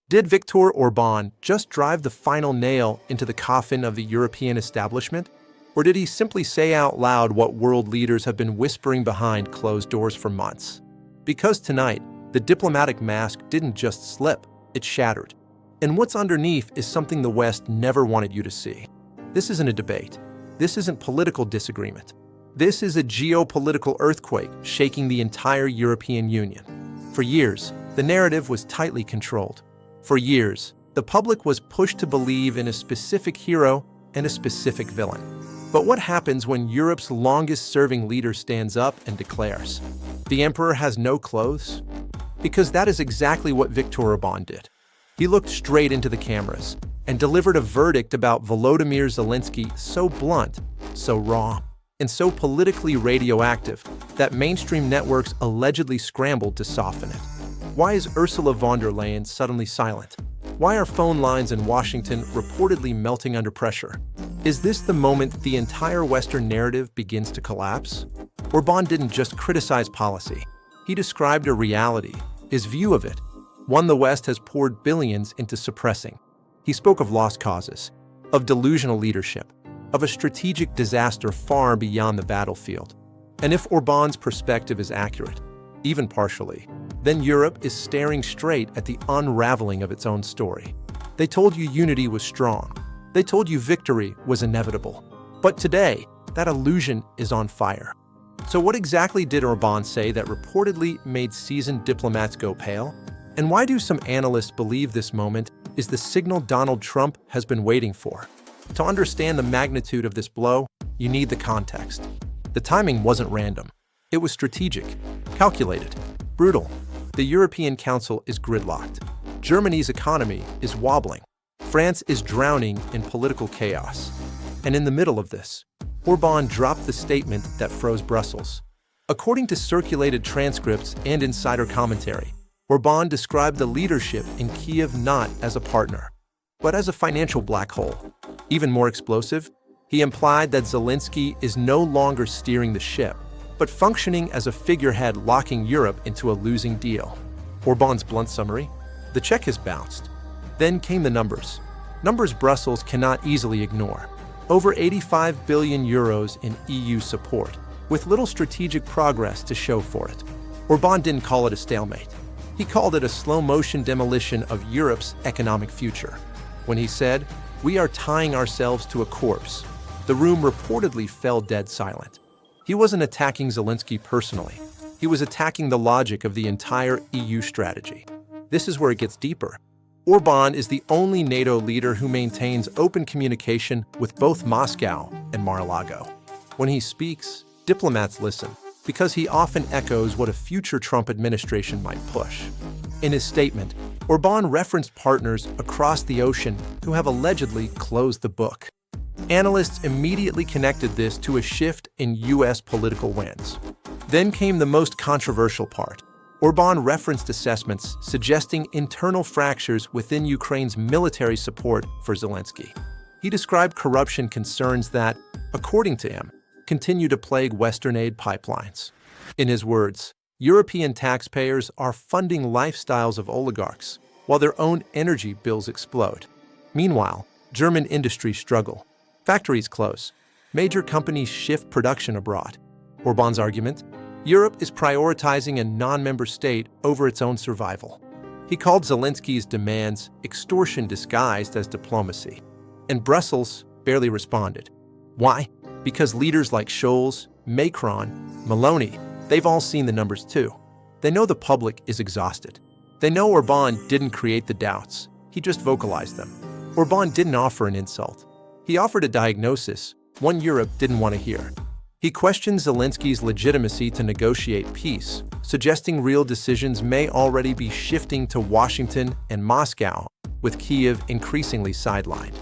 Did Viktor Orban just drive the final nail into the coffin of the European establishment? Or did he simply say out loud what world leaders have been whispering behind closed doors for months? Because tonight, the diplomatic mask didn't just slip, it shattered. And what's underneath is something the West never wanted you to see. This isn't a debate. This isn't political disagreement. This is a geopolitical earthquake shaking the entire European Union. For years, the narrative was tightly controlled. For years, the public was pushed to believe in a specific hero and a specific villain. But what happens when Europe's longest-serving leader stands up and declares, "The emperor has no clothes"? Because that is exactly what Viktor Orban did. He looked straight into the cameras and delivered a verdict about Volodymyr Zelensky so blunt, so raw, and so politically radioactive that mainstream networks allegedly scrambled to soften it. Why is Ursula von der Leyen suddenly silent? Why are phone lines in Washington reportedly melting under pressure? Is this the moment the entire Western narrative begins to collapse? Orban didn't just criticize policy. He described a reality, his view of it, one the West has poured billions into suppressing. He spoke of lost causes, of delusional leadership, of a strategic disaster far beyond the battlefield. And if Orban's perspective is accurate, even partially, then Europe is staring straight at the unraveling of its own story. They told you unity was strong. They told you victory was inevitable. But today, that illusion is on fire. So what exactly did Orban say that reportedly made seasoned diplomats go pale? And why do some analysts believe this moment is the signal Donald Trump has been waiting for? To understand the magnitude of this blow, you need the context. The timing wasn't random. It was strategic, calculated, brutal. The European Council is gridlocked. Germany's economy is wobbling. France is drowning in political chaos. And in the middle of this, Orban dropped the statement that froze Brussels. According to circulated transcripts and insider commentary, Orban described the leadership in Kyiv not as a partner, but as a financial black hole. Even more explosive, he implied that Zelensky is no longer steering the ship, but functioning as a figurehead locking Europe into a losing deal. Orban's blunt summary? The check has bounced. Then came the numbers. Numbers Brussels cannot easily ignore. Over 85 billion euros in EU support, with little strategic progress to show for it. Orban didn't call it a stalemate. He called it a slow-motion demolition of Europe's economic future. When he said, "We are tying ourselves to a corpse," the room reportedly fell dead silent. He wasn't attacking Zelensky personally. He was attacking the logic of the entire EU strategy. This is where it gets deeper. Orban is the only NATO leader who maintains open communication with both Moscow and Mar-a-Lago. When he speaks, diplomats listen, because he often echoes what a future Trump administration might push. In his statement, Orban referenced partners across the ocean who have allegedly closed the book. Analysts immediately connected this to a shift in U.S. political winds. Then came the most controversial part. Orban referenced assessments suggesting internal fractures within Ukraine's military support for Zelensky. He described corruption concerns that, according to him, continue to plague Western aid pipelines. In his words, European taxpayers are funding lifestyles of oligarchs, while their own energy bills explode. Meanwhile, German industries struggle. Factories close. Major companies shift production abroad. Orban's argument? Europe is prioritizing a non-member state over its own survival. He called Zelensky's demands extortion disguised as diplomacy. And Brussels barely responded. Why? Because leaders like Scholz, Macron, Meloni, they've all seen the numbers too. They know the public is exhausted. They know Orban didn't create the doubts. He just vocalized them. Orban didn't offer an insult. He offered a diagnosis, one Europe didn't want to hear. He questioned Zelensky's legitimacy to negotiate peace, suggesting real decisions may already be shifting to Washington and Moscow, with Kyiv increasingly sidelined.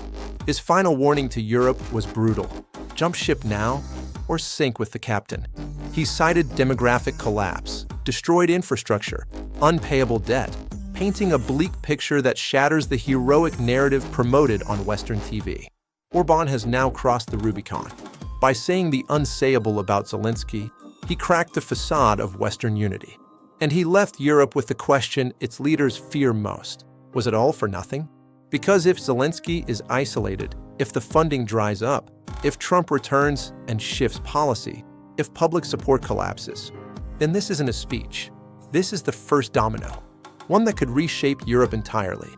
His final warning to Europe was brutal. Jump ship now or sink with the captain. He cited demographic collapse, destroyed infrastructure, unpayable debt, painting a bleak picture that shatters the heroic narrative promoted on Western TV. Orban has now crossed the Rubicon. By saying the unsayable about Zelensky, he cracked the facade of Western unity. And he left Europe with the question its leaders fear most. Was it all for nothing? Because if Zelensky is isolated, if the funding dries up, if Trump returns and shifts policy, if public support collapses, then this isn't a speech. This is the first domino, one that could reshape Europe entirely.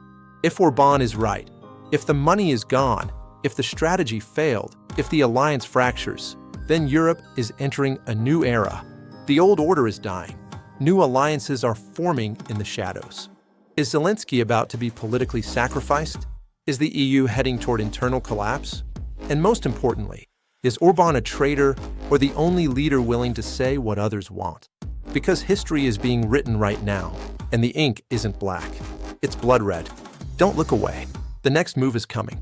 If Orban is right, if the money is gone, if the strategy failed, if the alliance fractures, then Europe is entering a new era. The old order is dying. New alliances are forming in the shadows. Is Zelensky about to be politically sacrificed? Is the EU heading toward internal collapse? And most importantly, is Orban a traitor or the only leader willing to say what others want? Because history is being written right now, and the ink isn't black. It's blood red. Don't look away. The next move is coming.